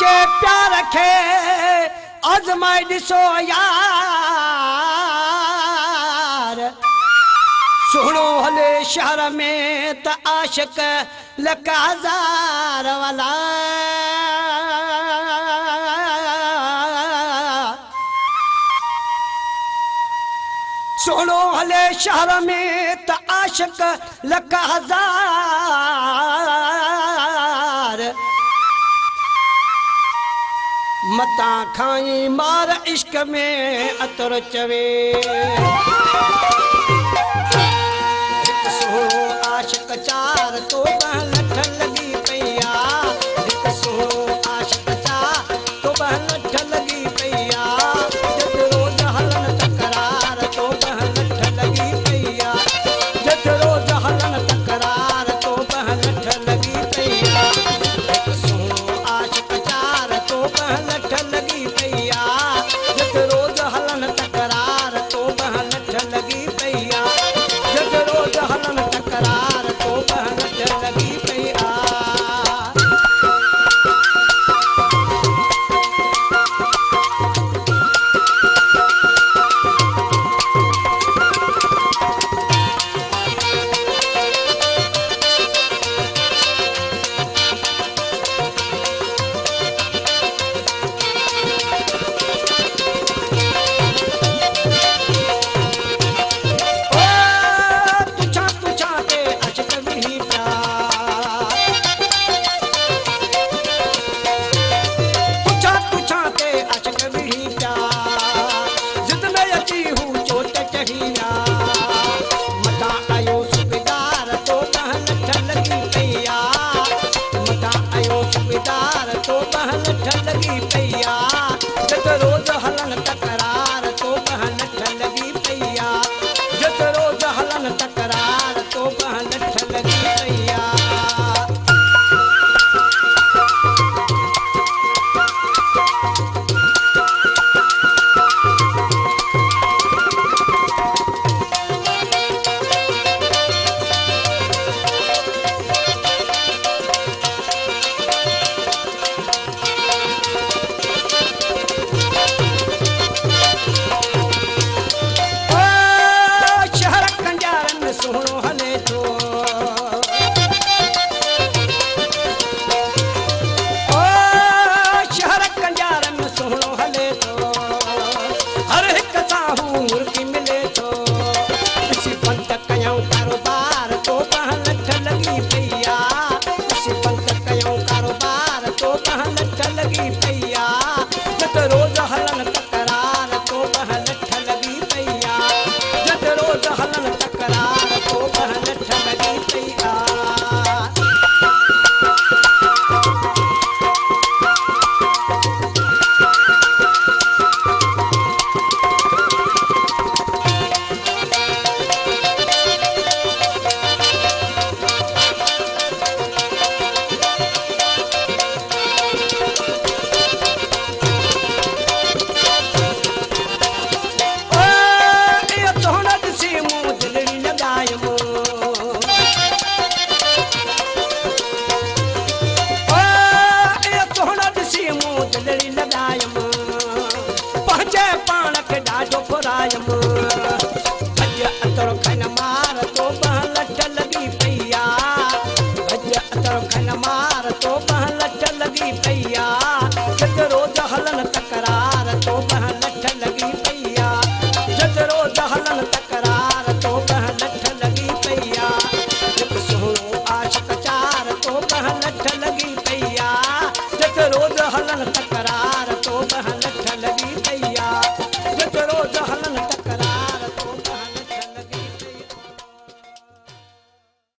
जे प्यार खे आज़माए ॾिसो यार सुहिणो हले शहर में त आशिक लख हज़ार वाला सुहिणो हले शहर में त आशिक लख हज़ार मता खाई मार इश्क में अतर चवे एक सोहणो आशिक चार तो लठ लगी पैया एक सोहणो आशिक चार तो लठ लगी पैया जब रोज हलन तकरार तो लठ लगी पैया जब रोज हलन तकरार तो लठ लगी पैया एक सोहणो आशिक चार तो लठ लगी पैया जब रोज हलन तकरार तो लठ लगी पैया जब रोज हलन तकरार तो लठ लगी पैया लगी पैया जत रोज हलन तकरार तो लठ लगी पैया जत रोज हलन तकरार तो लठ लगी पैया सुहिणो हले थो शहर कंजारन में सुहिणो हले थो हर हिक सां हू मुर्गी मिले थो ॾिसी बंद कयूं कारोबार तो लठ लगी पैया ॾिसी बंद कयूं कारोबार तो लठ लगी पैया जत रोज हलन तकरार तो लठ लगी पैया जत रोज हलन तकरार तो लठ लगी पैया पहुंचे पाण खे ॾाढो फुरायम भज अतर खन मार तो लठ लगी पैया भज अतर खन मार तो लठ लगी पैया जत रोज हलन तकरार तो लठ लगी पैया जत रोज हलन तकरार तो लठ लगी पैया जत सोहणो आशिक चार तो लठ लगी पैया जत रोज हलन